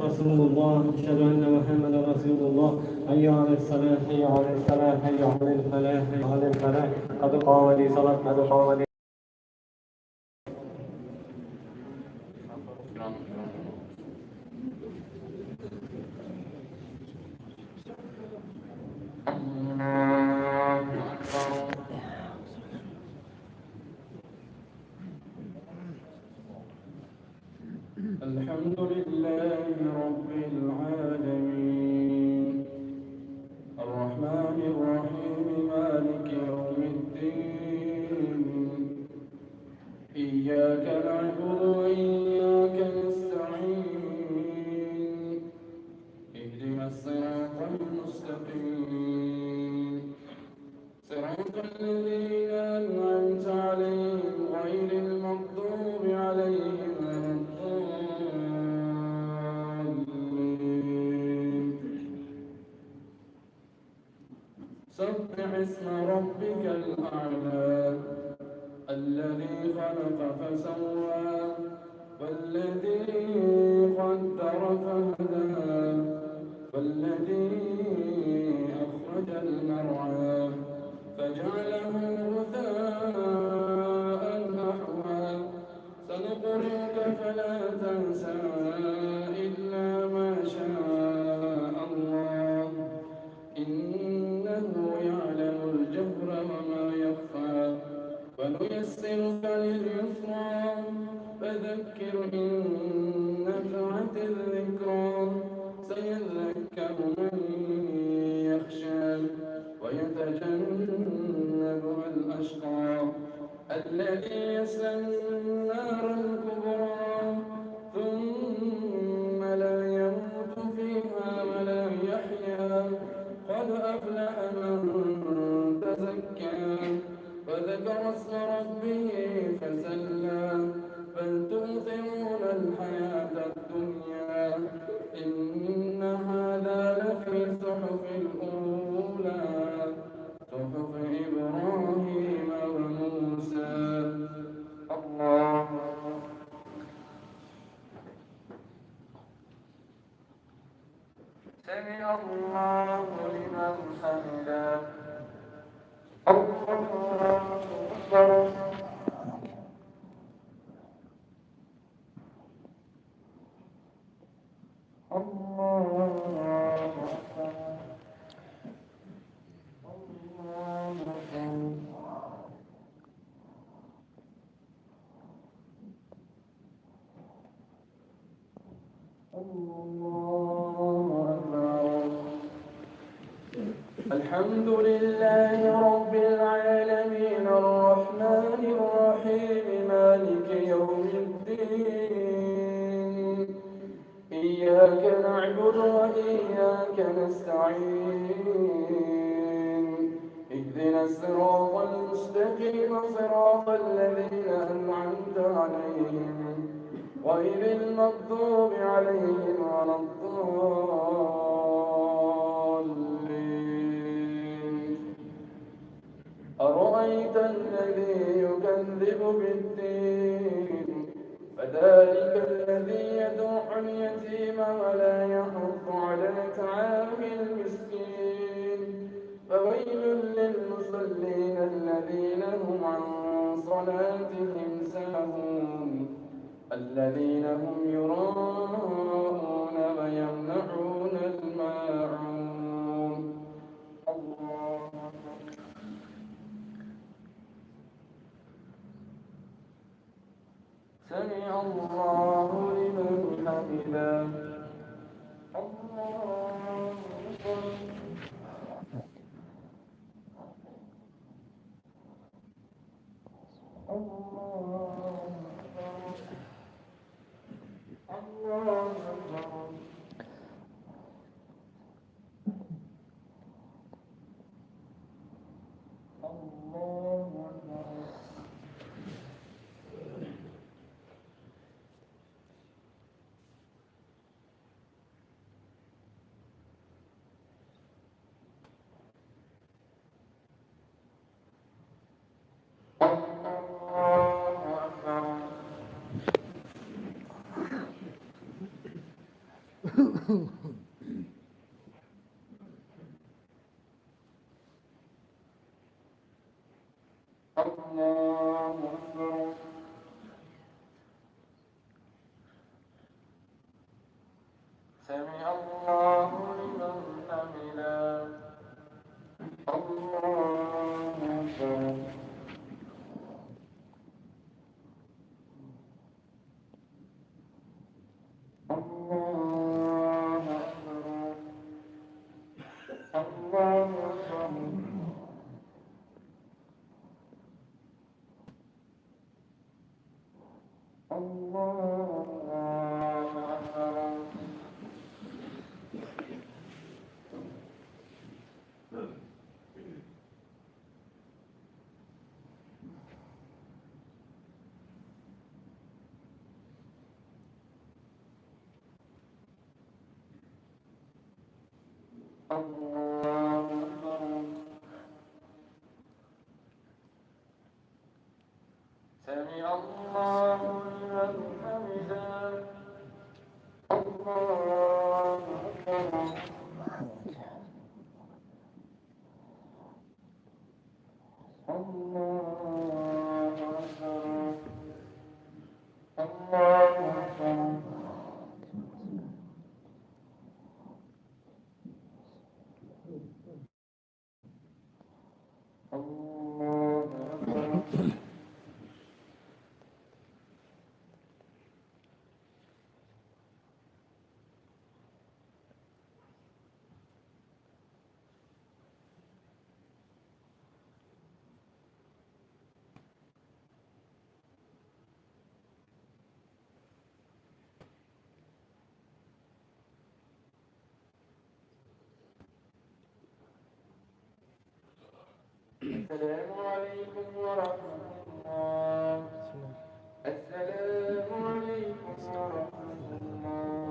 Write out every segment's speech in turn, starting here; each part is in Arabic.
رسول الله، أشهد أن محمدا رسول الله. حي على الصلاة، حي على الفلاح، حي على الفلاح، حي على الفلاح. قد قامت الصلاة، قد قامت. الحمد لله رب العالمين، الرحمن الرحيم، مالك يوم الدين. إياك نعبد وإياك نستعين، اهدنا الصراط المستقيم، صراط الذين أنعمت عليهم غير المغضوب عليهم ولا الضالين. سبح اسم ربك الأعلى، الذي خلق فسوى، والذي قدر فهدى، والذي أخرج المرعى فجعله غثاء أحوى. سنقرئك فلا تنسى إلا ما شاء الله، إنه يعلم الجهر وما يخفى. ونيسرك لليسرى، فذكر إن نفعت الذكرى. سيذكر من يخشى ويتجنبها الأشقى، الذي يصلى النار الكبرى، ثم لا يموت فيها ولا يحيا. قد أفلح من تزكى وذكر اسم ربه فسلى. بل تؤثرون الحياة الدنيا، إن هذا لفي صحف الأولى، صحف إبراهيم وموسى. الله سمع الله لمن حمده. الله أكبر. الحمد لله رب العالمين، الرحمن الرحيم، مالك يوم الدين. إياك نعبد وإياك نستعين، اهدنا الصراط المستقيم، صراط الذين أنعمت عليهم غير المغضوب عليهم ولا الضالين. أرأيت الذي يكذب بالدين، فذلك الذي يدع اليتيم ولا يحض على طعام المسكين. فويل للمصلين الذين هم عن صلاتهم ساهون، الذين هم يراءون ويمنعون الماعون. الله سمع الله لمن حمده. الله أكبر. السلام عليكم ورحمة الله. السلام عليكم ورحمة الله.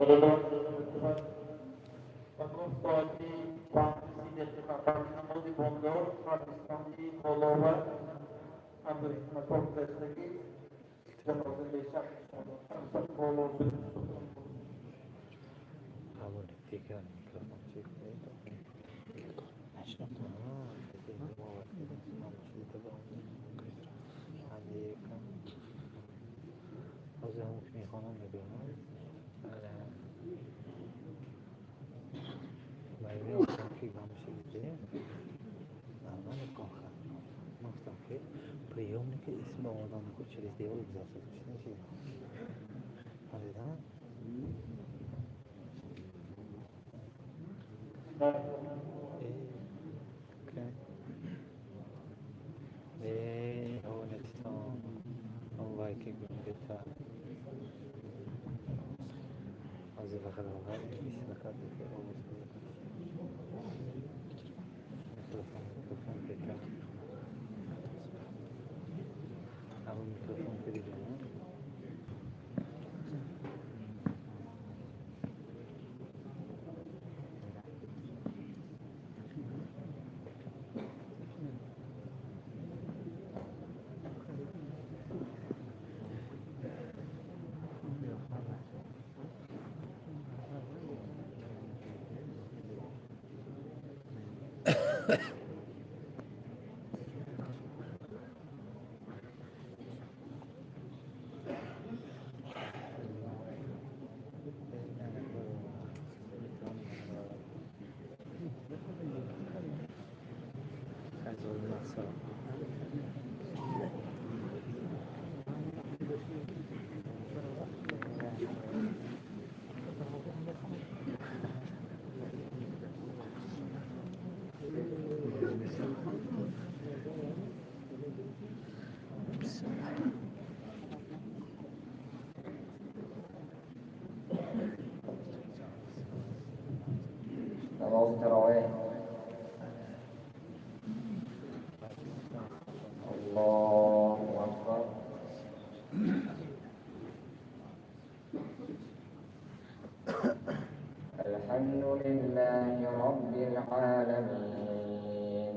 Pada dalam Tuhan, Tuhan, di নদী বন্দর পাকিস্তানি ফলোয়ার আন্তরিক পক্ষ থেকে приемники и снова нам через дело засадочно. هو نتيجة الله كي بيتا عزيز خلنا غالي بس نكاد في أول ميكروفون بيتا أول ميكروفون كده نماز تراویح الله أكبر الحمد لله رب العالمين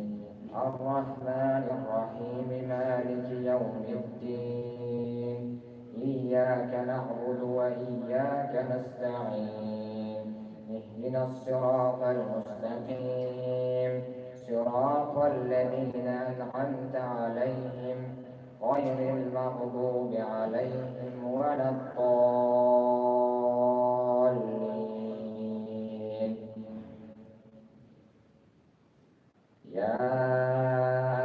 الرحمن الرحيم مالك يوم الدين إياك نعبد وإياك نستعين اهدنا الصراط المستقيم صراط الذين أنعمت عليهم غير المغضوب عليهم ولا الضالين يا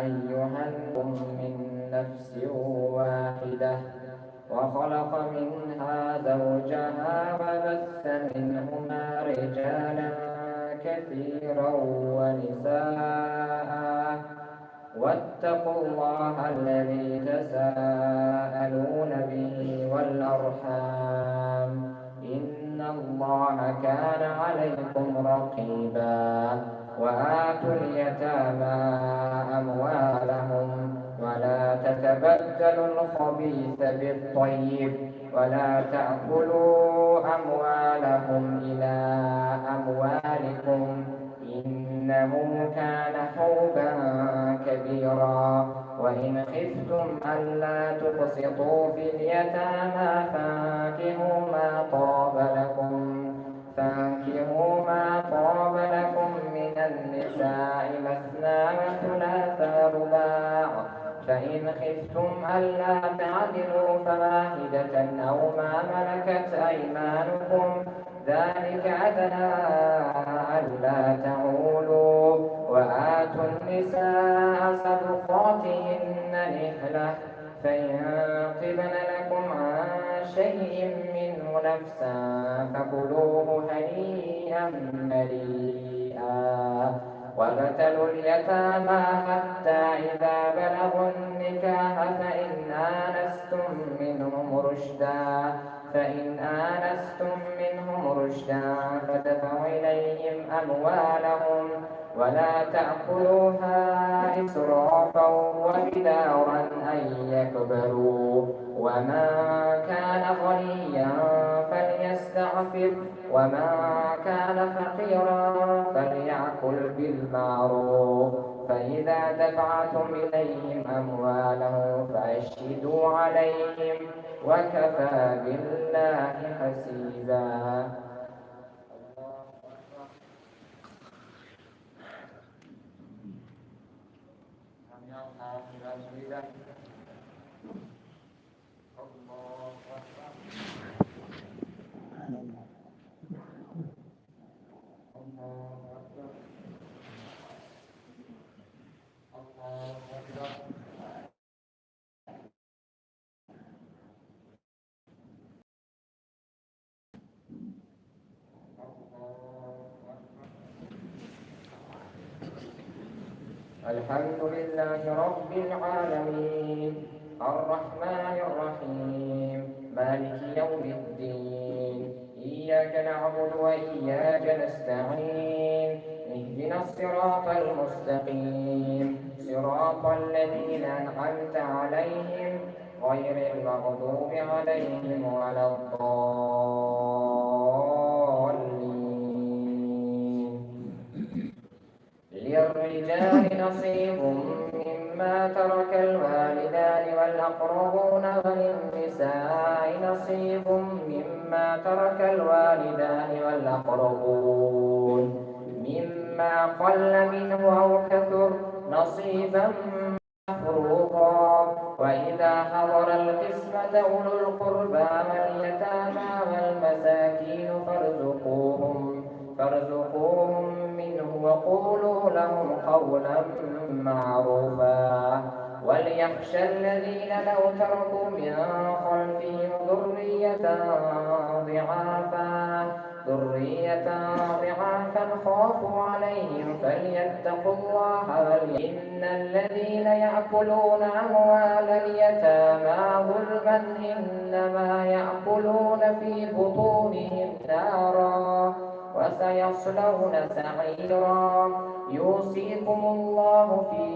أيها الناس من نفس واحدة وخلق منها زوجها وبث منهما رجالا كثيرا ونساء واتقوا الله الذي تساءلون به والأرحام إن الله كان عليكم رقيبا وآتوا اليتامى أموالهم ولا تتبدلوا الخبيث بالطيب ولا تأكلوا أموالهم إلى أموالكم إنه كان حوبا كبيرا وإن خفتم ألا تقسطوا في اليتامى فانكحوا ما طاب لكم من النساء مثنى وثلاث ورباع فإن خفتم ألا تعدلوا فواحدة أو ما ملكت أيمانكم ذلك أدنى ألا تعولوا وآتوا النساء صدقاتهن نحلة فإن طبن لكم عن شيء منه نفسا فكلوه هنيئا مريئا وابتلوا اليتامى حتى إذا بلغوا النكاح فإن آنستم منهم رشدا فادفعوا إليهم أموالهم ولا تأكلوها إسرافا وبدارا أن يكبروا ومن كان غنيا فليستعفف ومن كان فقيرا فليأكل بالمعروف فإذا دفعتم إليهم أموالهم فأشهدوا عليهم وكفى بالله حسيبا. الحمد لله رب العالمين الرحمن الرحيم مالك يوم الدين إياك نعبد وإياك نستعين اهدنا الصراط المستقيم صراط الذين أنعمت عليهم غير المغضوب عليهم ولا الضالين. للرجال نصيب مما ترك الوالدان والأقربون وللنساء نصيب مما ترك الوالدان والأقربون مما قل منه أو كثر نصيبا مفروضا. وإذا حضر القسمة أولو القربى واليتامى والمساكين فارزقوهم منه وقولوا لهم قولا معروفا. وليخشى الذين لو تركوا من خلفهم ذرية ضعافا خافوا عليهم فليتقوا الله إن الذين يأكلون أموال اليتامى ظلما إنما يأكلون في بطونهم نارا وسيصلون سعيرا. يوصيكم الله في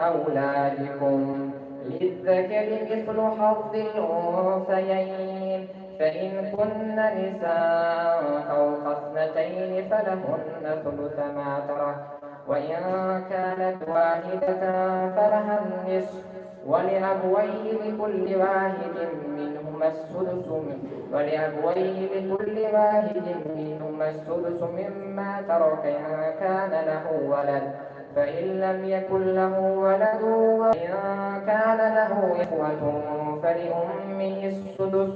أولادكم للذكر مثل حظ الأنثيين فإن كن نساء فوق اثنتين فلهن ثلث ما ترك وإن كانت واحدة فلها النصف ولأبويه لكل واحد منهما السدس مما ترك إن كان له ولد فإن لم يكن له ولد وإن كان له إخوة فلأمه السدس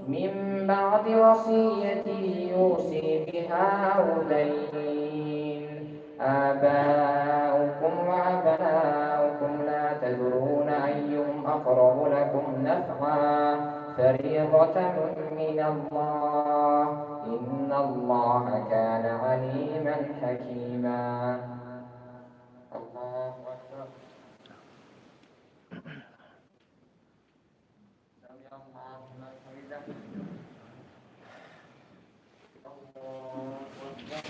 من بعد وصية يوصي بها أو دين. آباؤكم وأبناؤكم لا تدرون أيهم أقرب لكم نفعا فريضة من الله إن الله كان عليما حكيما. الله أكبر. سمع الله لمن حمده. الله أكبر.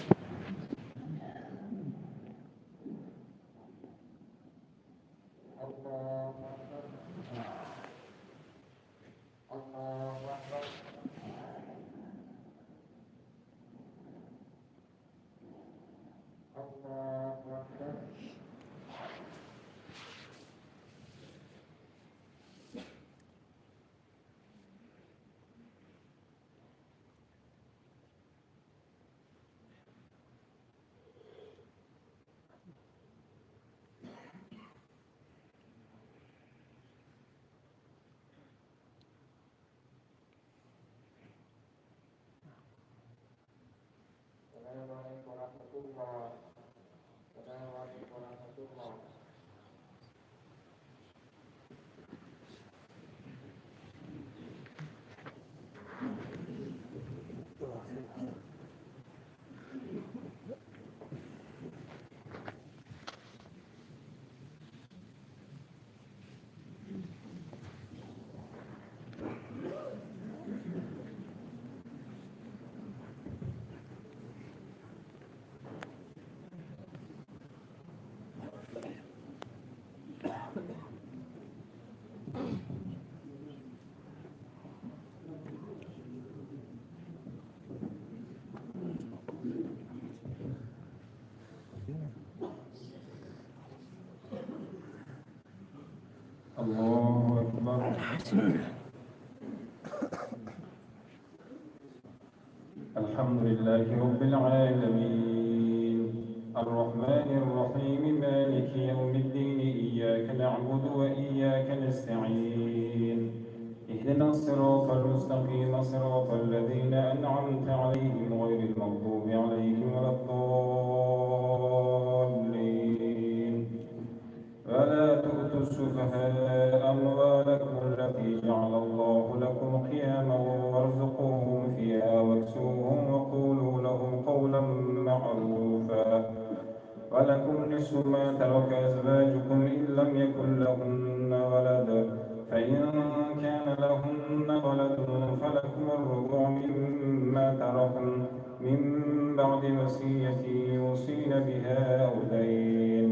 الله أكبر. الله أكبر. الله أكبر. السلام عليكم ورحمة الله. السلام عليكم ورحمة الله. الله أكبر. الحمد لله رب العالمين الرحمن الرحيم مالك يوم الدين إياك نعبد وإياك نستعين اهدنا الصراط المستقيم صراط الذين أنعمت عليهم غير المغضوب عليهم ولا الضالين ولا تؤتوا السفهاء أموالكم التي جعل الله لكم قياما وارزقوهم فيها واكسوهم وقولوا لهم قولا معروفا ولكم نصف ما ترك أزواجكم إن لم يكن لهن ولد فإن كان لهن ولد فلكم الربع مما تركن من بعد وصية يوصين بها أو دين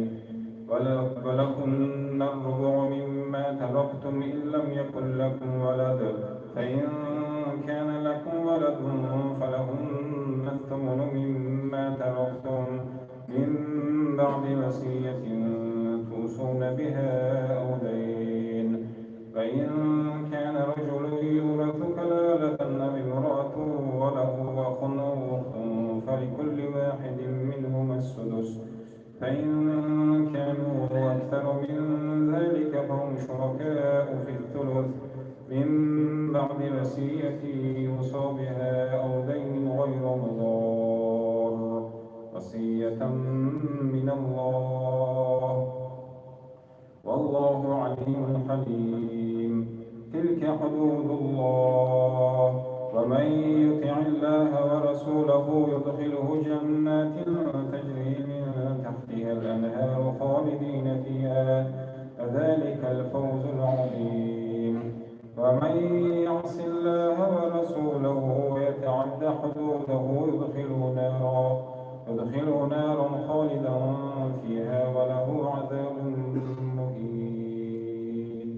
ولكن الربع مما تركتم إن لم يكن لكم ولد فإن كان لكم ولد فلهن الثمن مما تركتم من بعد وصية توصون بها أو دين فإن كان رجل يورث كلالة أو امرأة وله أخ أو أخت فلكل واحد منهما السدس فإن كانوا أكثر من ذلك فهم شركاء في الثلث من بعد وصية يوصى بها أو دين غير مضار وصية من الله والله عليم حليم تلك حدود الله ومن يطع الله ورسوله يدخله جنات تجري من تحتها الأنهار خالدين فيها ذلك الفوز العظيم ومن يعص الله ورسوله ويتعد حدوده يدخله نارا خالدا فيها وله عذاب مهين.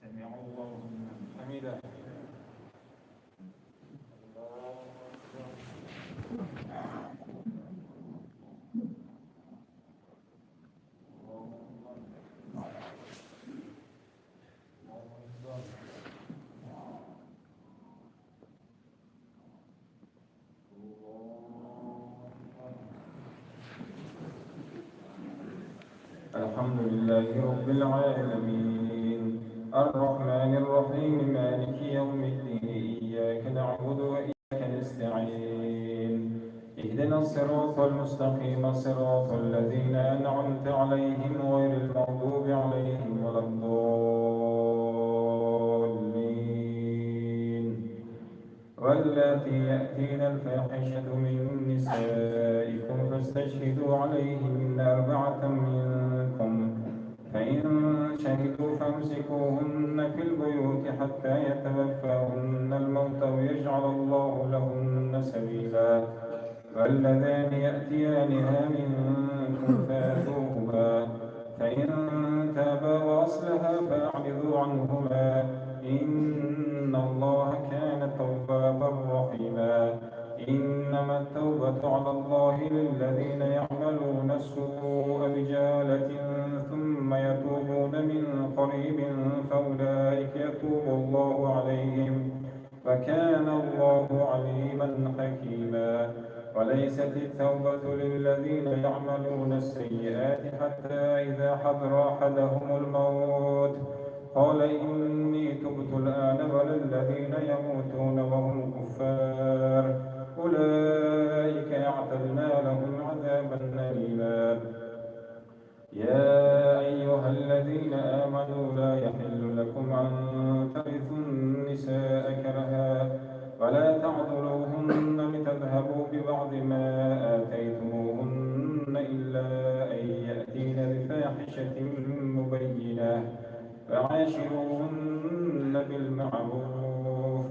سمع الله لمن حمده. الحمد لله رب العالمين الرحمن الرحيم مالك يوم الدين إياك نعبد وإياك نستعين اهدنا الصراط المستقيم صراط الذين أنعمت عليهم غير المغضوب عليهم ولا الضالين واللاتي يأتين الفاحشة من نسائكم فاستشهدوا عليهن 4 منكم فإن شهدوا فامسكوهن في البيوت حتى يتوفاهن الموت ويجعل الله لهن سبيلا واللذان يأتيانها منكم فآتوهما فإن تابا وأصلحا فأعرضوا عنهما إن الله كان توابا رحيما إنما التوبة على الله للذين يعملون السوء بجهالة ثم يتوبون من قريب فأولئك يتوب الله عليهم وكان الله عليما حكيما وليست التوبة للذين يعملون السيئات حتى إذا حضر أحدهم الموت قال إني تبت الآن ولا الذين يموتون وهم كفار أولئك أعتدنا لهم عذابا أليما يا أيها الذين آمنوا لا يحل لكم أن ترثوا النساء كرها ولا تعضلوهن لتذهبوا ببعض ما آتيتموهن إلا أن يأتين بفاحشة مبينة فعاشروهن بالمعروف